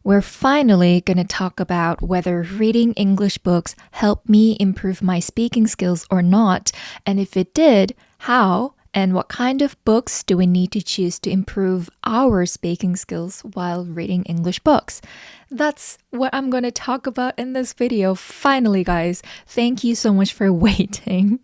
we're finally going to talk about whether reading English books helped me improve my speaking skills or not, and if it did, how, and what kind of books do we need to choose to improve our speaking skills while reading English books? That's what I'm going to talk about in this video. Finally, guys, thank you so much for waiting.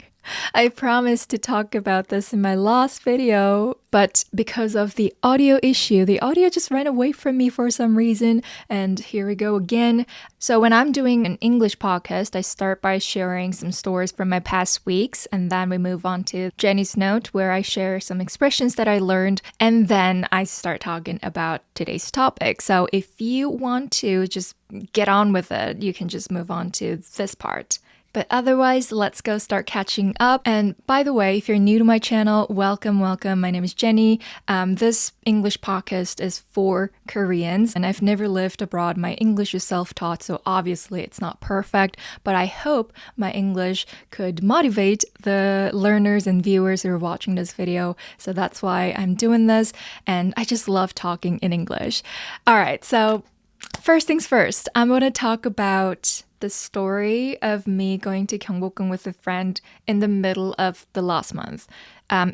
I promised to talk about this in my last video, but because of the audio issue, the audio just ran away from me for some reason, and here we go again. So when I'm doing an English podcast, I start by sharing some stories from my past weeks, and then we move on to Jenny's note, where I share some expressions that I learned, and then I start talking about today's topic. So if you want to just get on with it, you can just move on to this part. But otherwise, let's go start catching up. And by the way, if you're new to my channel, welcome. My name is Jenny. This English podcast is for Koreans, and I've never lived abroad. My English is self-taught, so obviously it's not perfect, but I hope my English could motivate the learners and viewers who are watching this video. So that's why I'm doing this, and I just love talking in English. All right, so first things first, I'm going to talk about the story of me going to Gyeongbokgung with a friend in the middle of the last month,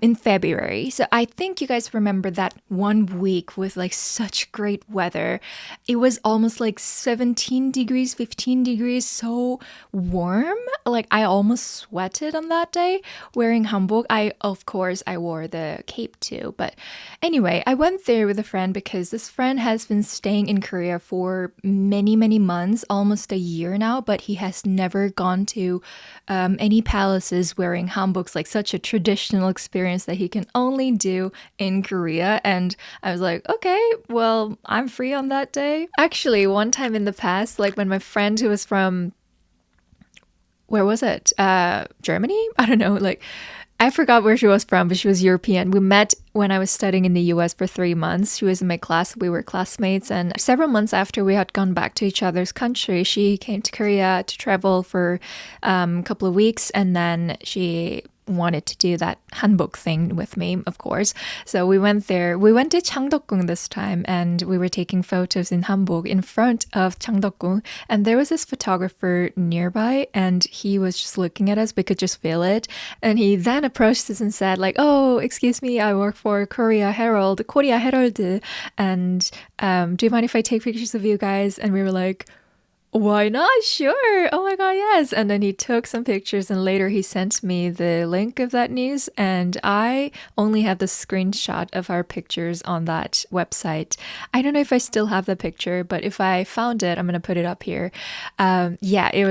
in February. So I think you guys remember that one week with like such great weather. It was almost like 17 degrees, 15 degrees, so warm. Like I almost sweated on that day wearing hanbok. Of course, I wore the cape too. But anyway, I went there with a friend because this friend has been staying in Korea for many, many months, almost a year now, but he has never gone to any palaces wearing hanboks, like such a traditional experience that he can only do in Korea. And I was like, okay, well, I'm free on that day. Actually, one time in the past, like when my friend who was from, where was it? Germany? I don't know, like I forgot where she was from, but she was European. We met when I was studying in the US for 3 months. She was in my class. We were classmates. And several months after we had gone back to each other's country, she came to Korea to travel for a couple of weeks. And then she wanted to do that hanbok thing with me, of course. So we went there. We went to Changdeokgung this time, and we were taking photos in hanbok in front of Changdeokgung. And there was this photographer nearby, and he was just looking at us. We could just feel it. And he then approached us and said, like, "Oh, excuse me, I work for Korea Herald, and do you mind if I take pictures of you guys?" And we were like, "Why not? Sure. Oh my God, yes." And then he took some pictures, and later he sent me the link of that news, and I only have the screenshot of our pictures on that website. I don't know if I still have the picture, but if I found it, I'm going to put it up here. Yeah, it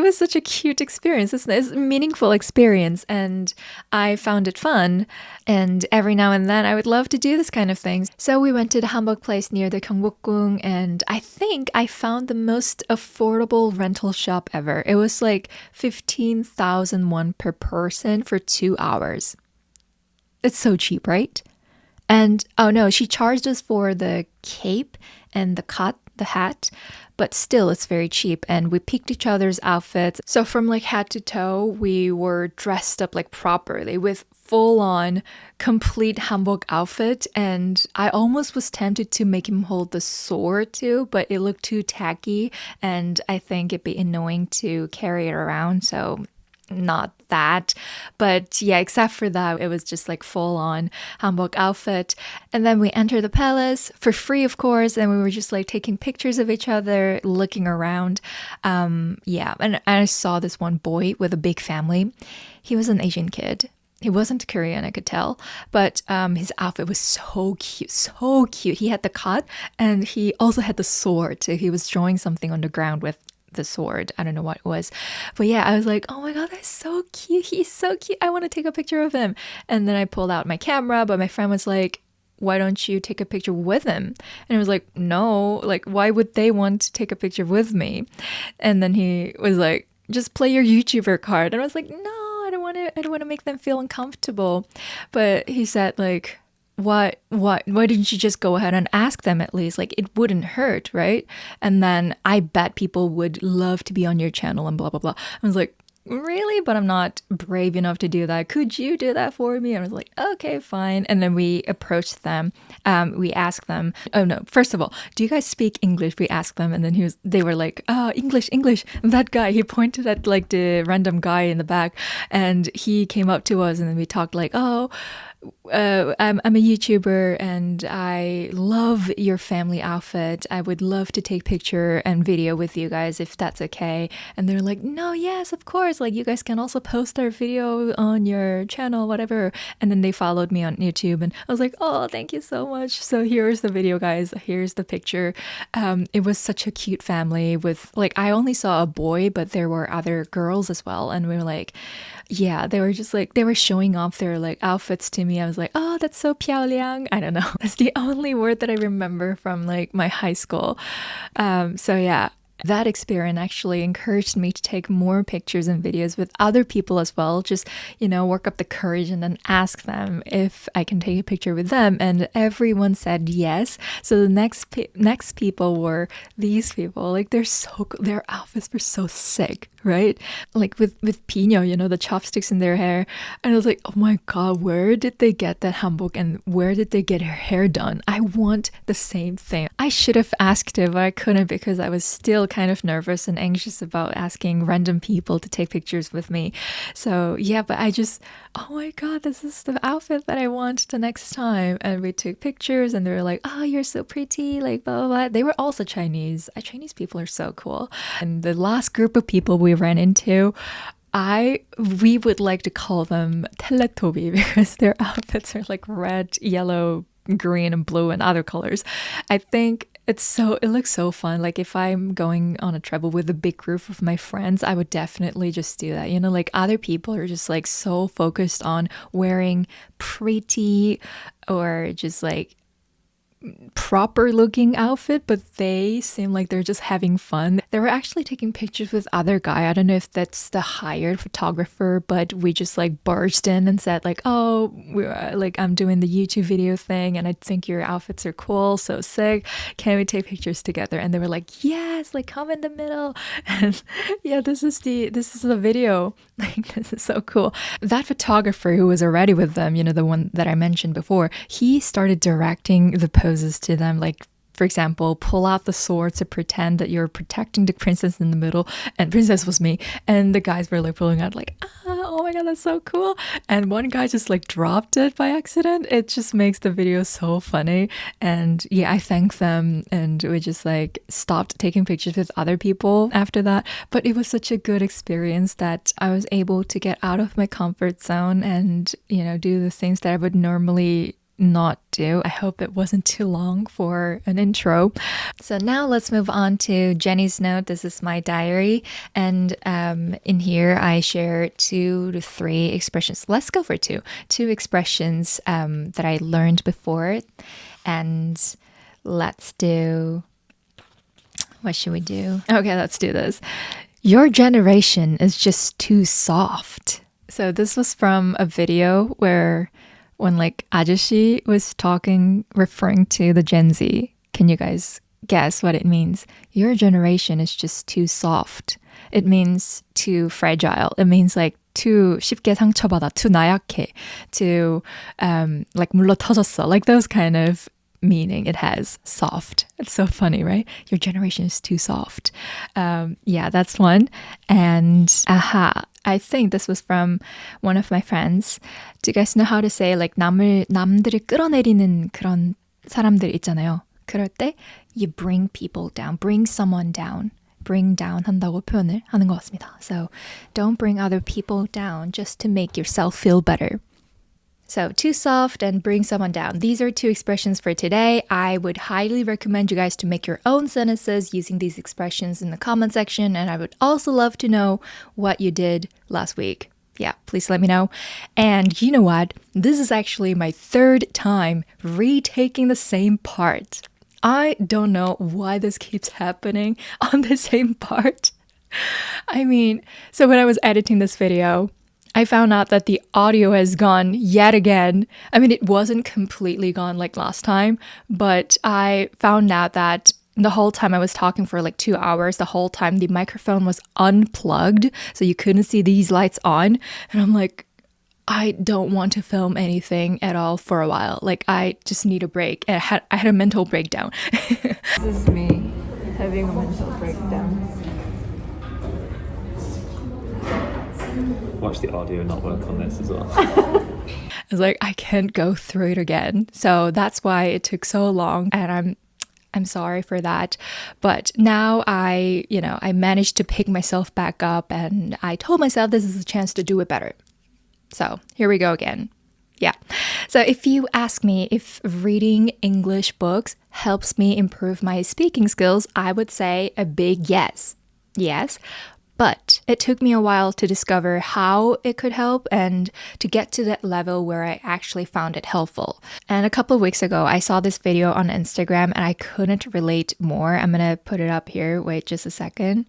was such a cute experience. It's a meaningful experience, and I found it fun. And every now and then, I would love to do this kind of things. So we went to the hanbok place near the Gyeongbokgung, and I think I found the most affordable rental shop ever. It was like 15,000 won per person for 2 hours. It's so cheap, right? And oh no, she charged us for the cape and the hat, but still it's very cheap, and we picked each other's outfits. So from like head to toe, we were dressed up like properly with full-on complete hanbok outfit, and I almost was tempted to make him hold the sword too, but it looked too tacky, and I think it'd be annoying to carry it around, so not that. But yeah, except for that, it was just like full-on hanbok outfit. And then we entered the palace for free, of course, and we were just like taking pictures of each other, looking around. Yeah, and I saw this one boy with a big family. He was an Asian kid. He wasn't Korean, I could tell, but his outfit was so cute, so cute. He had the cut, and he also had the sword. So he was drawing something on the ground with the sword. I don't know what it was. But yeah, I was like, oh my God, that's so cute. He's so cute. I want to take a picture of him. And then I pulled out my camera, but my friend was like, why don't you take a picture with him? And I was like, no, like, why would they want to take a picture with me? And then he was like, just play your YouTuber card. And I was like, no, I don't want to make them feel uncomfortable. But he said like, why didn't you just go ahead and ask them at least? Like, it wouldn't hurt, right? And then I bet people would love to be on your channel and blah, blah, blah. I was like, really? But I'm not brave enough to do that. Could you do that for me? I was like, okay, fine. And then we approached them. We asked them, oh no, first of all, do you guys speak English? We asked them. And then they were like, oh, English, English. And that guy, he pointed at like the random guy in the back and he came up to us and then we talked like, oh, I'm a YouTuber and I love your family outfit. I would love to take picture and video with you guys if that's okay. And they're like, no, yes, of course. Like you guys can also post our video on your channel, whatever. And then they followed me on YouTube and I was like, oh, thank you so much. So here's the video, guys. Here's the picture. It was such a cute family with like, I only saw a boy, but there were other girls as well. And we were like, yeah, they were just like, they were showing off their like outfits to me. I was like, oh, that's so 漂亮. I don't know. That's the only word that I remember from like my high school. So yeah, that experience actually encouraged me to take more pictures and videos with other people as well. Just, work up the courage and then ask them if I can take a picture with them. And everyone said yes. So the next people were these people. Like their outfits were so sick, right? Like with Pino, the chopsticks in their hair. And I was like, oh my God, where did they get that hanbok and where did they get her hair done? I want the same thing. I should have asked it, but I couldn't because I was still kind of nervous and anxious about asking random people to take pictures with me. So yeah, but I just, oh my God, this is the outfit that I want the next time. And we took pictures and they were like, oh, you're so pretty, like blah, blah, blah. They were also Chinese. Chinese people are so cool. And the last group of people we ran into, we would like to call them Teletubby because their outfits are like red, yellow, green, and blue and other colors. I think it looks so fun. Like if I'm going on a travel with a big group of my friends, I would definitely just do that. Like other people are just like so focused on wearing pretty or just like proper looking outfit, but they seem like they're just having fun. They were actually taking pictures with other guy. I don't know if that's the hired photographer, but we just like barged in and said like, oh, I'm doing the YouTube video thing and I think your outfits are cool, so sick. Can we take pictures together? And they were like, yes, like come in the middle. And yeah, this is the video. Like this is so cool. That photographer who was already with them, the one that I mentioned before, he started directing the poses to them. Like, for example, pull out the sword to pretend that you're protecting the princess in the middle, and princess was me. And the guys were like pulling out like, oh my God, that's so cool. And one guy just like dropped it by accident. It just makes the video so funny. And yeah, I thanked them and we just like stopped taking pictures with other people after that. But it was such a good experience that I was able to get out of my comfort zone and, do the things that I would normally not do. I hope it wasn't too long for an intro. So now let's move on to Jenny's note. This is my diary. And in here I share 2 to 3 expressions. Let's go for 2. 2 expressions that I learned before. And let's do... What should we do? Okay, let's do this. Your generation is just too soft. So this was from a video when like 아저씨 was referring to the Gen Z. Can you guys guess what it means? Your generation is just too soft. It means too fragile. It means like too 쉽게 상처받아, too 나약해, too like 물러 터졌어. Like those kind of meaning it has, soft. It's so funny, right? Your generation is too soft. Yeah, that's one. And I think this was from one of my friends. Do you guys know how to say like 남들을 끌어내리는 그런 사람들 있잖아요. 그럴 때 you bring people down, bring someone down. Bring down 한다고 표현을 하는 것 같습니다. So don't bring other people down just to make yourself feel better. So too soft and bring someone down. These are 2 expressions for today. I would highly recommend you guys to make your own sentences using these expressions in the comment section. And I would also love to know what you did last week. Yeah, please let me know. And you know what? This is actually my 3rd time retaking the same part. I don't know why this keeps happening on the same part. I mean, so when I was editing this video, I found out that the audio has gone yet again. I mean, it wasn't completely gone like last time, but I found out that the whole time I was talking for like 2 hours, the whole time the microphone was unplugged, so you couldn't see these lights on. And I'm like, I don't want to film anything at all for a while. Like, I just need a break. And I had a mental breakdown. This is me having a mental breakdown. Watch the audio not work on this as well. I was like, I can't go through it again. So that's why it took so long, and I'm sorry for that. But now I managed to pick myself back up, and I told myself this is a chance to do it better. So here we go again. Yeah. So if you ask me if reading English books helps me improve my speaking skills, I would say a big yes. Yes. But it took me a while to discover how it could help and to get to that level where I actually found it helpful. And a couple of weeks ago, I saw this video on Instagram and I couldn't relate more. I'm going to put it up here. Wait just a second.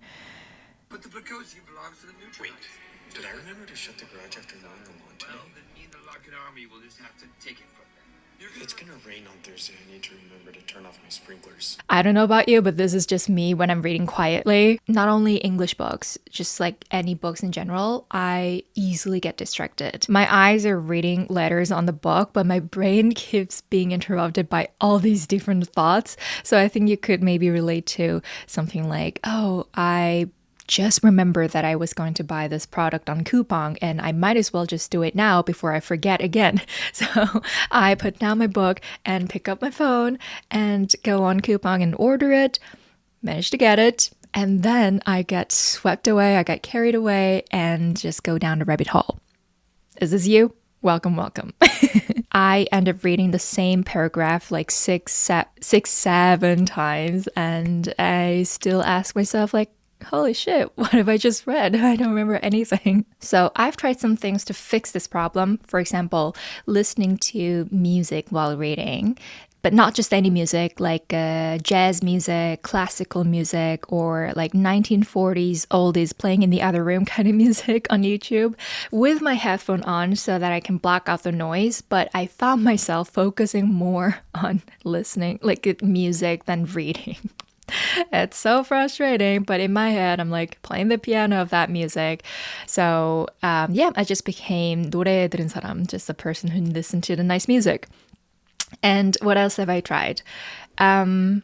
But the Blagosi belongs to the neutral. Wait, did I remember to shut the garage after mowing the lawn today? Well, then me and the Lockett Army will just have to take it from them. It's gonna rain on Thursday. I need to remember to turn off my sprinklers. I don't know about you, but this is just me when I'm reading quietly. Not only English books, just like any books in general, I easily get distracted. My eyes are reading letters on the book, but my brain keeps being interrupted by all these different thoughts. So I think you could maybe relate to something like, oh, I just remember that I was going to buy this product on coupon and I might as well just do it now before I forget again. So I put down my book and pick up my phone and go on coupon and order it, manage to get it, and then I get swept away, I get carried away and just go down the rabbit hole. Is this you? Welcome, welcome. I end up reading the same paragraph like six, 7 times and I still ask myself like, holy shit, what have I just read? I don't remember anything. So I've tried some things to fix this problem. For example, listening to music while reading, but not just any music, like jazz music, classical music, or like 1940s oldies playing in the other room kind of music on YouTube with my headphone on so that I can block out the noise. But I found myself focusing more on listening, like music, than reading. It's so frustrating, but in my head, I'm like playing the piano of that music. So I just became 노래 들은 사람, just a person who listened to the nice music. And what else have I tried? Oh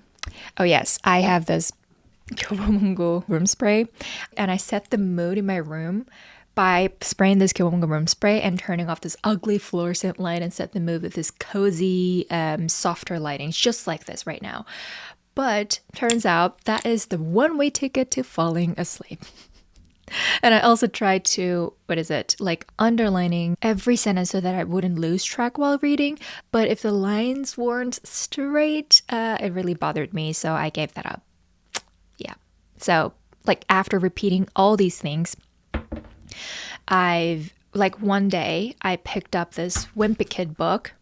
yes, I have this 교보문고 room spray, and I set the mood in my room by spraying this 교보문고 room spray and turning off this ugly fluorescent light and set the mood with this cozy, softer lighting, just like this right now. But turns out that is the one-way ticket to falling asleep. And I also tried to, like underlining every sentence so that I wouldn't lose track while reading. But if the lines weren't straight, it really bothered me, so I gave that up. Yeah. So, like after repeating all these things, one day I picked up this Wimpy Kid book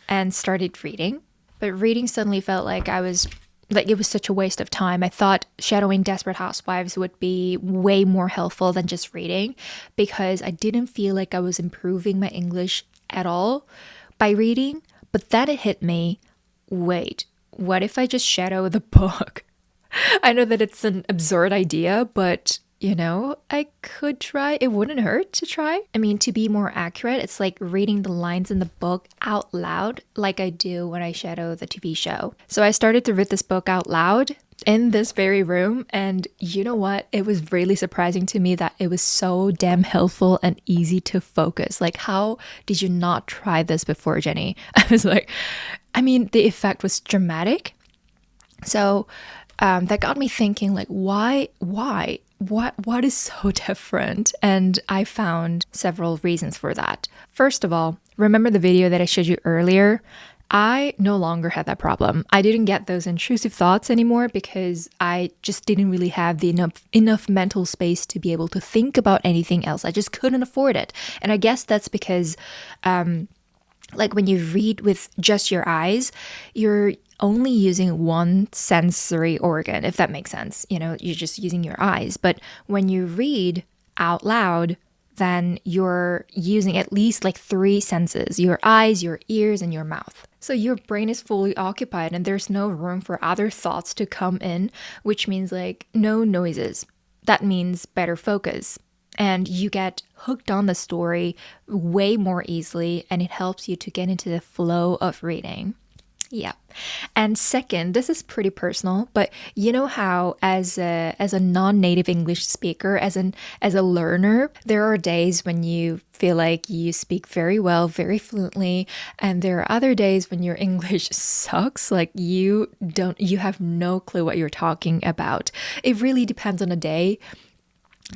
and started reading. But reading suddenly felt like it was such a waste of time. I thought shadowing Desperate Housewives would be way more helpful than just reading because I didn't feel like I was improving my English at all by reading. But then it hit me, wait, what if I just shadow the book? I know that it's an absurd idea, but I could try. It wouldn't hurt to try. I mean, to be more accurate, it's like reading the lines in the book out loud like I do when I shadow the TV show. So I started to read this book out loud in this very room. And you know what? It was really surprising to me that it was so damn helpful and easy to focus. Like, how did you not try this before, Jenny? I was like, the effect was dramatic. So that got me thinking, like, why? What is so different? And I found several reasons for that. First of all, remember the video that I showed you earlier? I no longer had that problem. I didn't get those intrusive thoughts anymore because I just didn't really have the enough mental space to be able to think about anything else. I just couldn't afford it. And I guess that's because like when you read with just your eyes, you're only using one sensory organ, if that makes sense. You're just using your eyes. But when you read out loud, then you're using at least like 3 senses, your eyes, your ears, and your mouth. So your brain is fully occupied and there's no room for other thoughts to come in, which means like no noises. That means better focus. And you get hooked on the story way more easily, and it helps you to get into the flow of reading. Yeah. And second, this is pretty personal, but you know how as a non-native English speaker, as a learner, there are days when you feel like you speak very well, very fluently, and there are other days when your English sucks, like you have no clue what you're talking about. It really depends on the day.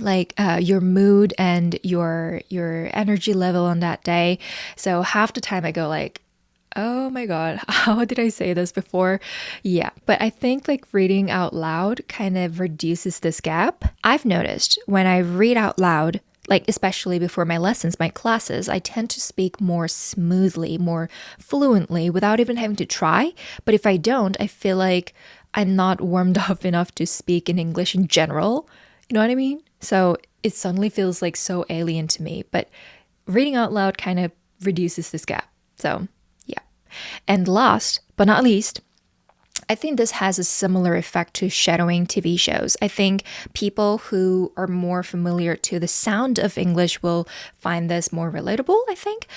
Like your mood and your energy level on that day. So half the time I go like, oh my God, how did I say this before? Yeah, but I think like reading out loud kind of reduces this gap. I've noticed when I read out loud, like especially before my lessons, my classes, I tend to speak more smoothly, more fluently without even having to try. But if I don't, I feel like I'm not warmed up enough to speak in English in general. You know what I mean? So it suddenly feels like so alien to me. But reading out loud kind of reduces this gap. So and last but not least, I think this has a similar effect to shadowing TV shows. I think people who are more familiar to the sound of English will find this more relatable, I think.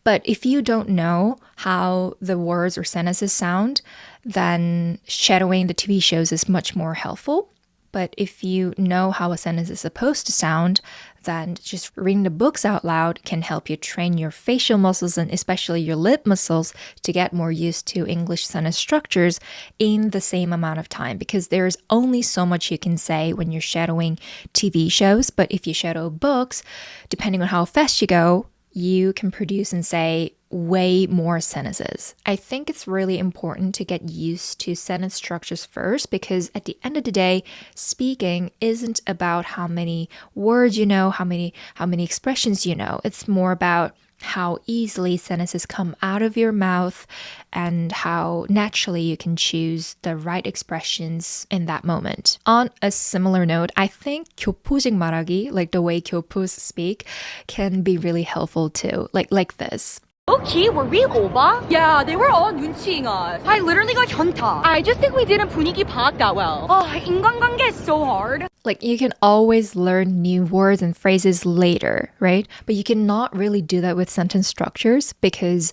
But if you don't know how the words or sentences sound, then shadowing the TV shows is much more helpful. But if you know how a sentence is supposed to sound, then just reading the books out loud can help you train your facial muscles and especially your lip muscles to get more used to English sentence structures in the same amount of time, because there's only so much you can say when you're shadowing TV shows. But if you shadow books, depending on how fast you go, you can produce and say way more sentences. I think it's really important to get used to sentence structures first, because at the end of the day, speaking isn't about how many words you know, how many expressions you know. It's more about how easily sentences come out of your mouth and how naturally you can choose the right expressions in that moment. On a similar note, I think 교포식 말하기, like the way 교포s speak, can be really helpful too, like this. Low-key, were we over? Yeah, they were all 눈치ing us. I literally got 현타. I just think we didn't 분위기 파악 that well. Oh, 인간관계 is so hard. Like you can always learn new words and phrases later, right? But you cannot really do that with sentence structures because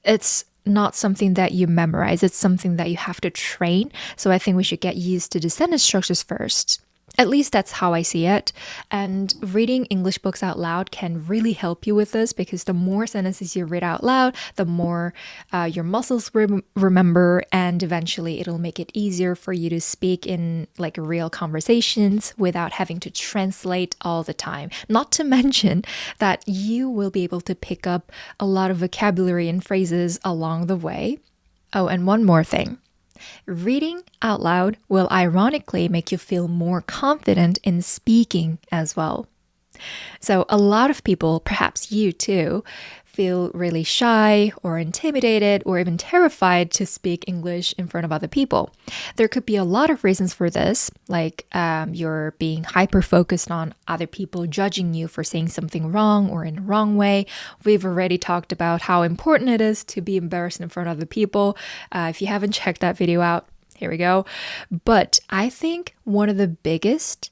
it's not something that you memorize. It's something that you have to train. So I think we should get used to the sentence structures first. At least that's how I see it. And reading English books out loud can really help you with this, because the more sentences you read out loud, the more your muscles remember, and eventually it'll make it easier for you to speak in like real conversations without having to translate all the time. Not to mention that you will be able to pick up a lot of vocabulary and phrases along the way. Oh, and one more thing. Reading out loud will ironically make you feel more confident in speaking as well. So a lot of people, perhaps you too, feel really shy or intimidated or even terrified to speak English in front of other people. There could be a lot of reasons for this, like you're being hyper-focused on other people judging you for saying something wrong or in the wrong way. We've already talked about how important it is to be embarrassed in front of other people. If you haven't checked that video out, here we go. But I think one of the biggest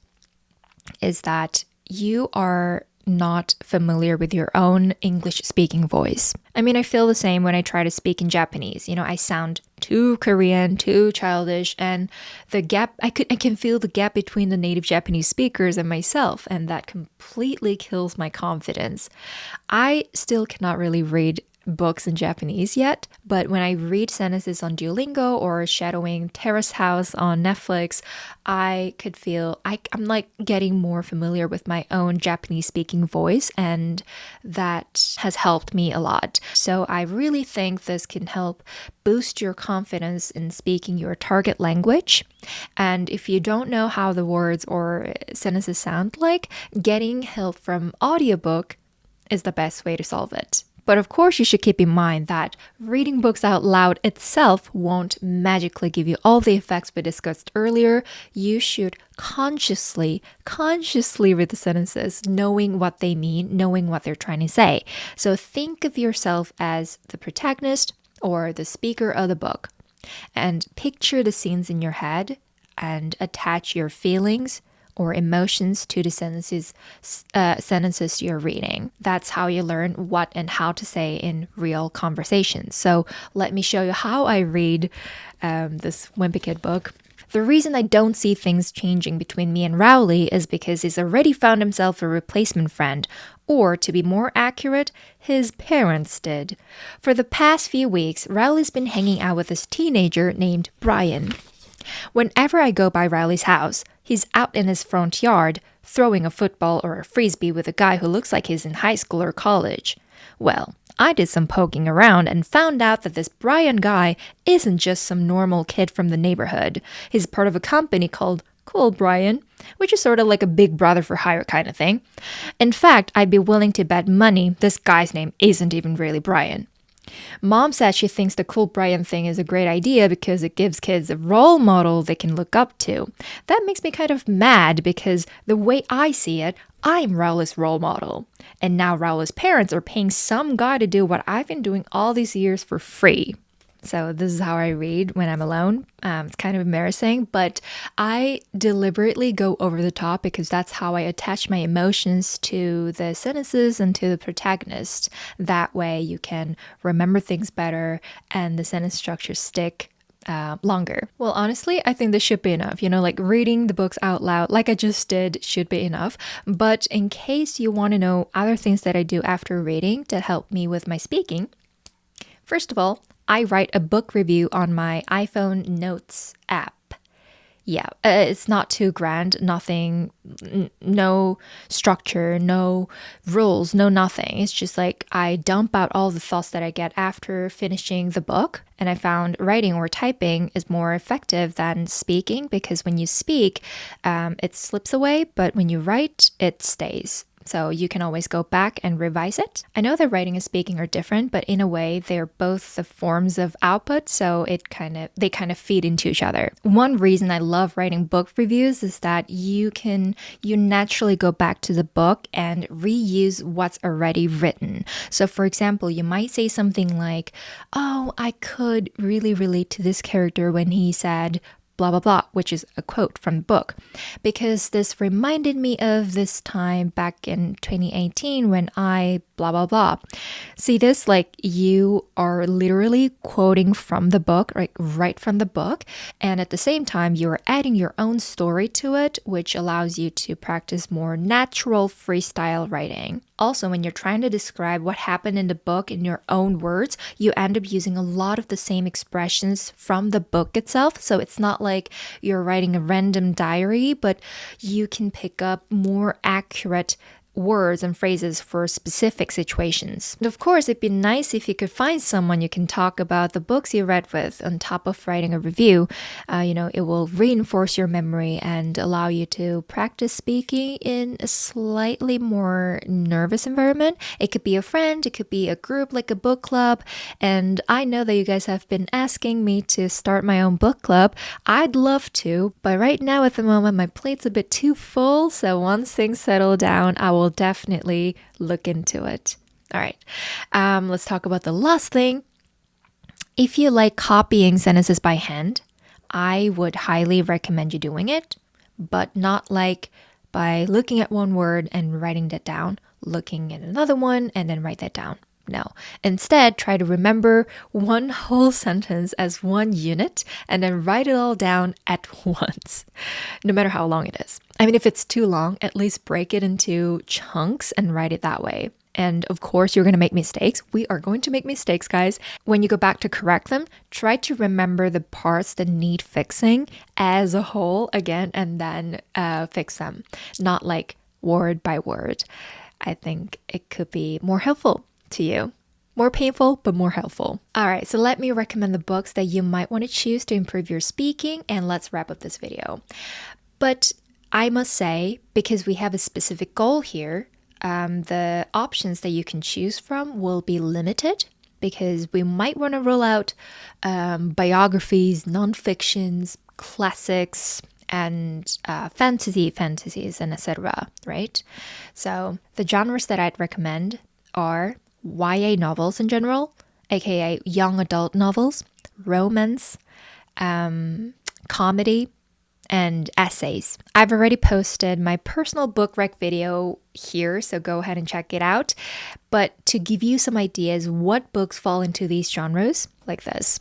is that you are not familiar with your own English speaking voice. I mean, I feel the same when I try to speak in Japanese. You know, I sound too Korean, too childish, and the gap, I can feel the gap between the native Japanese speakers and myself, and that completely kills my confidence. I still cannot really read books in Japanese yet, but when I read sentences on Duolingo or shadowing Terrace House on Netflix, I could feel I'm like getting more familiar with my own Japanese speaking voice, and that has helped me a lot. So I really think this can help boost your confidence in speaking your target language. And if you don't know how the words or sentences sound like, getting help from audiobook is the best way to solve it. But of course, you should keep in mind that reading books out loud itself won't magically give you all the effects we discussed earlier. You should consciously read the sentences, knowing what they mean, knowing what they're trying to say. So think of yourself as the protagonist, or the speaker of the book, and picture the scenes in your head and attach your feelings or emotions to the sentences you're reading. That's how you learn what and how to say in real conversations. So let me show you how I read this Wimpy Kid book. The reason I don't see things changing between me and Rowley is because he's already found himself a replacement friend, or to be more accurate, his parents did. For the past few weeks, Rowley's been hanging out with this teenager named Brian. Whenever I go by Riley's house, he's out in his front yard throwing a football or a frisbee with a guy who looks like he's in high school or college. Well, I did some poking around and found out that this Brian guy isn't just some normal kid from the neighborhood. He's part of a company called Cool Brian, which is sort of like a big brother for hire kind of thing. In fact, I'd be willing to bet money this guy's name isn't even really Brian. Mom says she thinks the Cool Brian thing is a great idea because it gives kids a role model they can look up to. That makes me kind of mad because the way I see it, I'm Rowley's role model. And now Rowley's parents are paying some guy to do what I've been doing all these years for free. So this is how I read when I'm alone. It's kind of embarrassing, but I deliberately go over the top because that's how I attach my emotions to the sentences and to the protagonist. That way you can remember things better and the sentence structures stick longer. Well, honestly, I think this should be enough. Like reading the books out loud, like I just did, should be enough. But in case you want to know other things that I do after reading to help me with my speaking, first of all, I write a book review on my iPhone Notes app. Yeah, it's not too grand, nothing, no structure, no rules, no nothing. It's just like I dump out all the thoughts that I get after finishing the book. And I found writing or typing is more effective than speaking because when you speak, it slips away, but when you write, it stays. So you can always go back and revise it. I know that writing and speaking are different, but in a way, they're both the forms of output, so they kind of feed into each other. One reason I love writing book reviews is that you naturally go back to the book and reuse what's already written. So for example, you might say something like, "Oh, I could really relate to this character when he said blah, blah, blah," which is a quote from the book, because this reminded me of this time back in 2018 when I blah, blah, blah. See this? Like you are literally quoting from the book, right from the book. And at the same time, you're adding your own story to it, which allows you to practice more natural freestyle writing. Also, when you're trying to describe what happened in the book in your own words, you end up using a lot of the same expressions from the book itself. So it's not like you're writing a random diary, but you can pick up more accurate words and phrases for specific situations. And of course, it'd be nice if you could find someone you can talk about the books you read with on top of writing a review. It will reinforce your memory and allow you to practice speaking in a slightly more nervous environment. It could be a friend, it could be a group like a book club. And I know that you guys have been asking me to start my own book club. I'd love to, but right now at the moment, my plate's a bit too full. So once things settle down, I will definitely look into it. All right, let's talk about the last thing. If you like copying sentences by hand, I would highly recommend you doing it, but not like by looking at one word and writing that down, looking at another one and then write that down. No. Instead, try to remember one whole sentence as one unit and then write it all down at once, no matter how long it is. I mean, if it's too long, at least break it into chunks and write it that way. And of course, you're going to make mistakes. We are going to make mistakes, guys. When you go back to correct them, try to remember the parts that need fixing as a whole again, and then fix them, not like word by word. I think it could be more helpful to you. More painful, but more helpful. All right, so let me recommend the books that you might want to choose to improve your speaking, and let's wrap up this video. But I must say, because we have a specific goal here, the options that you can choose from will be limited because we might want to roll out biographies, non-fictions, classics, and fantasies, and etc., right? So the genres that I'd recommend are YA novels in general, aka young adult novels, romance, comedy, and essays. I've already posted my personal book rec video here, so go ahead and check it out. But to give you some ideas what books fall into these genres, like this.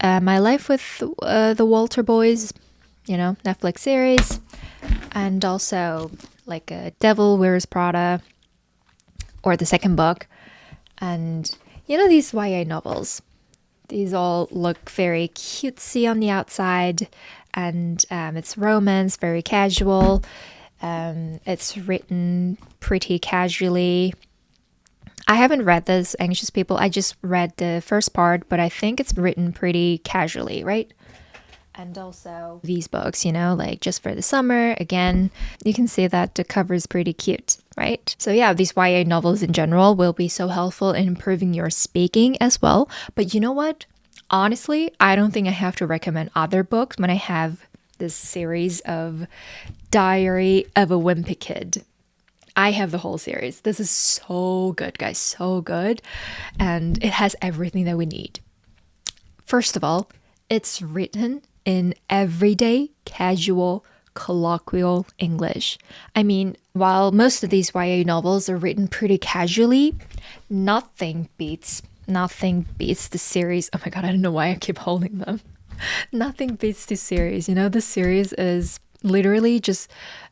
My Life with the Walter Boys, Netflix series, and also like Devil Wears Prada, or the second book. And these YA novels. These all look very cutesy on the outside, and it's romance, very casual. It's written pretty casually. I haven't read this, Anxious People. I just read the first part, but I think it's written pretty casually, right? And also these books, like Just for the Summer. Again, you can see that the cover is pretty cute, right? So yeah, these YA novels in general will be so helpful in improving your speaking as well. But you know what? Honestly, I don't think I have to recommend other books when I have this series of Diary of a Wimpy Kid. I have the whole series. This is so good, guys, so good. And it has everything that we need. First of all, it's written in everyday, casual, colloquial English. I mean, while most of these YA novels are written pretty casually, nothing beats the series. Oh my god, I don't know why I keep holding them. Nothing beats the series. The series is literally just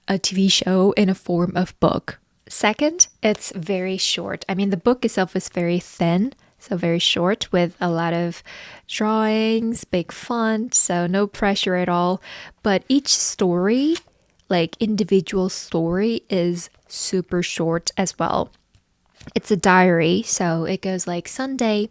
a TV show in a form of book. Second, it's very short. I mean, the book itself is very thin, so very short with a lot of drawings, big font, so no pressure at all. But each story, like individual story, is super short as well. It's a diary, so it goes like Sunday,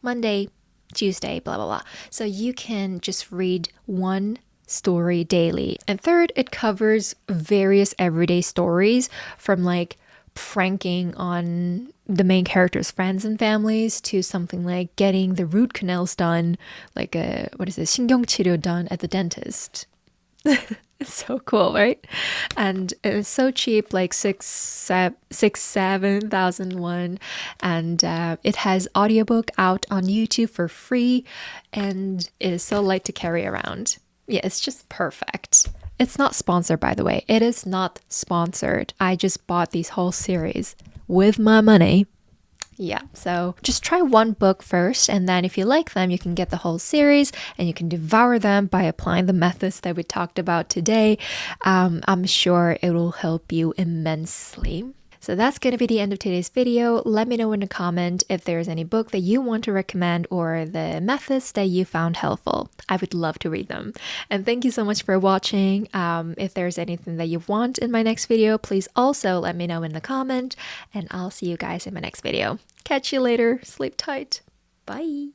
Monday, Tuesday, blah, blah, blah. So you can just read one story daily. And third, it covers various everyday stories from like pranking on the main character's friends and families to something like getting the root canals done, like 신경치료 done at the dentist. It's so cool, right? And it's so cheap, like 7,000 won. And it has audiobook out on YouTube for free, and it is so light to carry around. Yeah, it's just perfect. It's not sponsored, by the way. It is not sponsored. I just bought these whole series with my money. Yeah, so just try one book first, and then if you like them, you can get the whole series and you can devour them by applying the methods that we talked about today. I'm sure it will help you immensely. So that's going to be the end of today's video. Let me know in a comment if there's any book that you want to recommend or the methods that you found helpful. I would love to read them. And thank you so much for watching. If there's anything that you want in my next video, please also let me know in the comment, and I'll see you guys in my next video. Catch you later. Sleep tight. Bye.